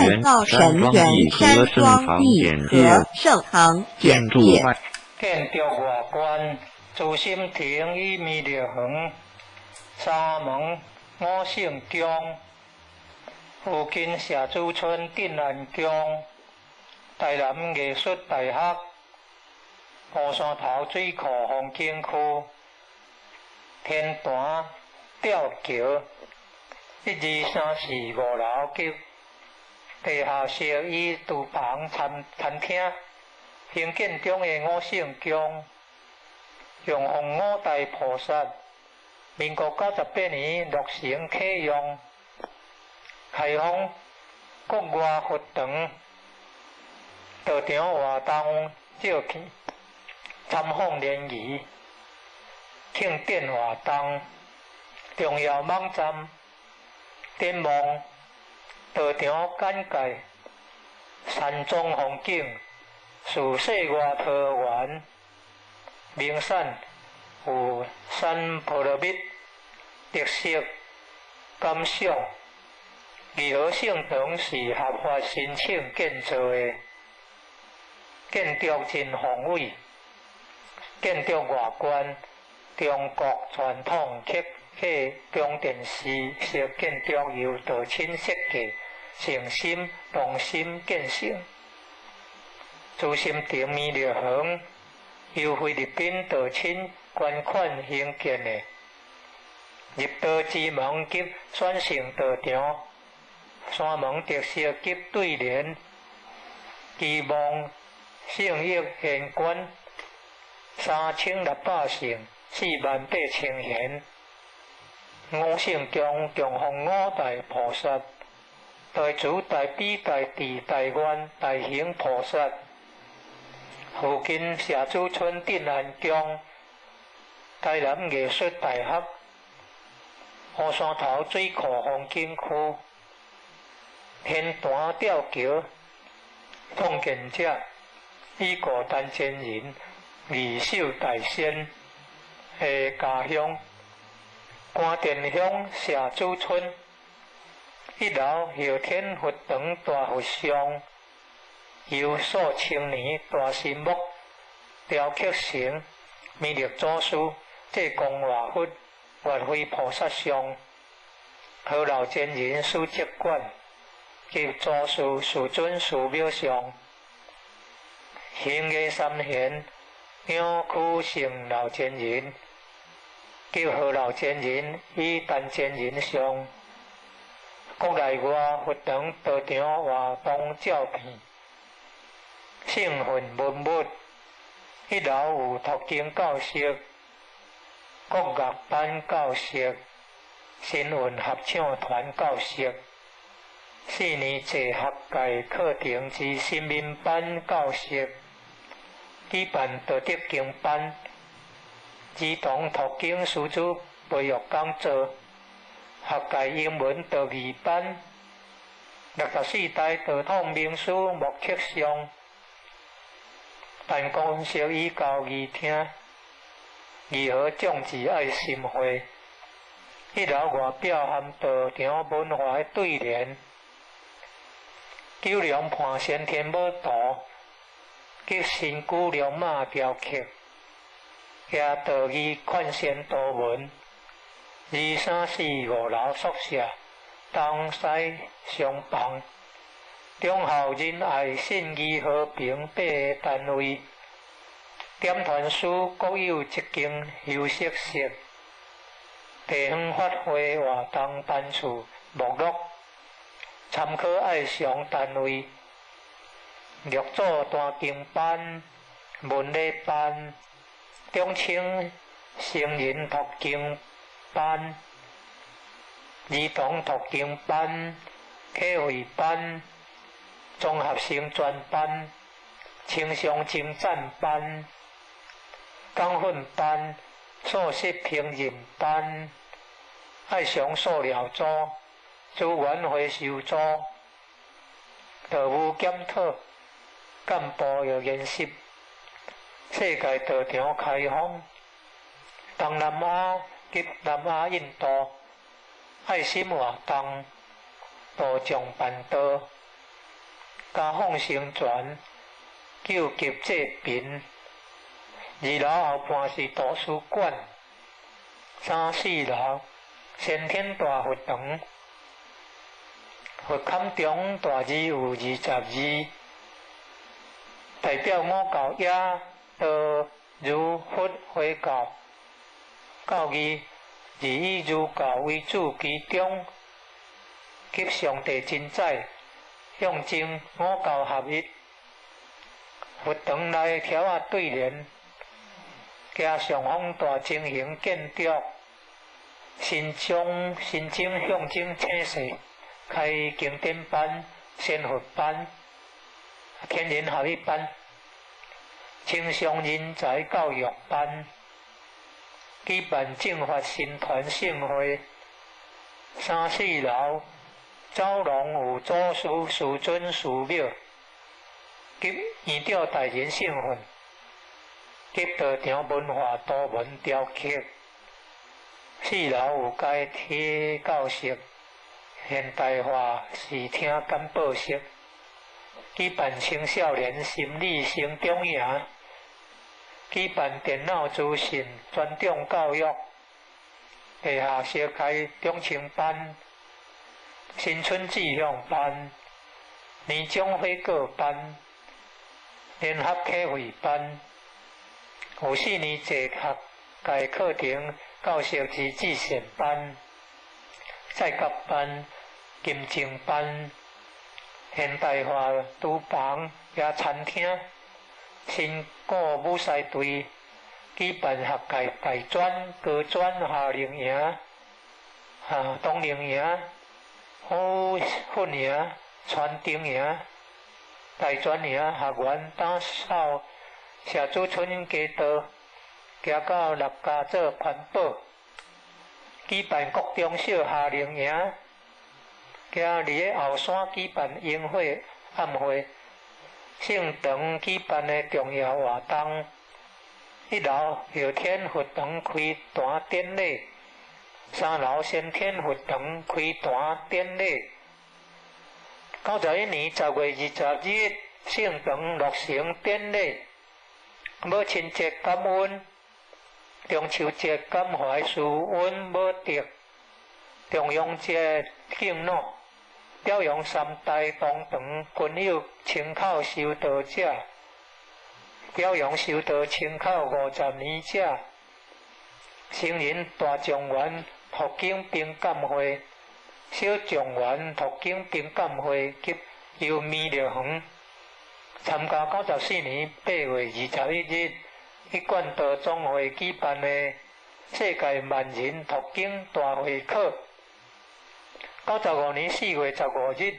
建造神园山庄义和圣堂简介。建筑外观，朱心亭与弥勒园、三门五圣宫，附近社子村镇安宫、台南艺术大学、湖山头水库风景区、天坛吊桥。1、2、3、4、5樓及地下室與廚房、餐廳，興建中的五聖宮，用洪五大菩薩，民國98年落成啟用，開放國外活動，道場活動召去參訪聯誼，慶典活動，重要網站。展望道場簡介，山中風景，樹勢外桃園，名山有山坡路密，特色感賞。義和聖堂是合法申請建造的，建築真宏偉，建築外觀中國傳統中電視式建築由道親設計，誠心動心建成。朱心亭彌勒園由菲律賓道親捐款興建的，入道之門及選成道場，山門特色及對聯，期望聖益獻捐3600乘48000元。五聖宮供奉五大菩薩，大主、大悲、大智、大願、大行菩薩。附近社子村鎮安宮、台南藝術大學、湖山頭水庫風景區、天壇吊橋、創建者與古丹真人二手大仙的家鄉。關田鄉社子村1樓後天佛堂大佛像，由數千年大神木雕刻成彌勒祖師濟公活佛月慧菩薩像，和老真人書籍館及祖師師尊師廟像，行嘅三賢妙苦成老真人。叫和老真人與丹真人像，國內外活動道場活動照片，聖訓文物1樓有讀經教室、國樂班教室、新聞合唱團教室、4年制學界課程及新民班教室，舉辦道德經班。兒童讀經師資培育講座，學界英文道義班，64代道統名師木刻像，辦公室與教義廳，義和種植愛心會，1樓外表含道場文化的對聯，九龍盤先天舞圖及新古龍馬雕刻。也道義款先多文，2、3、4、5樓宿舍，東西相幫，中校仁愛信義和平8個單位，點團書各有1間休息室，地方發揮活動班次目錄，參考愛上單位，六組單經班、文理班。中青成人讀經班、兒童讀經班、課會班、綜合性專班、青少精湛班、鋼訓班、素食烹飪班、愛上塑料組、資源回收組、道務檢討、幹部要研習。世界道場開放，東南亞及南亞印度愛心活動，道場辦道，加放生泉，救急济贫。2楼后半是图书馆，3、4楼先天大佛堂。佛龛中大字有22，代表五教耶道儒佛回教。教义是以儒教为主，其中及上帝真宰，象征五教合一。佛堂内条仔对联，加上方大情形建筑，新宗象征青色。开经典班、仙佛班、天人合一班、青商人才教育班，举办正法神团盛会。3、4楼走廊有祖师师尊寺庙及院长大人圣份，及道场文化多门雕刻。4楼有阶梯教室。现代化视听简报室，举办青少年心理成长营，举办电脑资讯专长教育，地下小开中青班、新春志向班、年终会告班、联合启会班，有4年制学界课程教习及自选班、再cấp班、金正班、现代化厨房也餐厅、新歌舞赛队，举办学界大专、高专夏令营、冬令营、训营、传承营、大专营、学员打扫社主村街道，行到6家做环保。举办各中小夏令营，加伫后山举办营会暗会，圣堂举办的重要活动。1楼后天佛堂开坛典礼，3楼先天佛堂开坛典礼。91年10月20日，圣堂落成典礼，母亲节感恩。中秋节感怀师恩母德，重阳节敬老，表扬3代同堂均有清口修道者，表扬修道清口50年者，成人大状元读经并感会，小状元读经并感会及游弥勒园，参加94年8月21日。一贯道总会举办的世界万人读经大会考，95年4月15日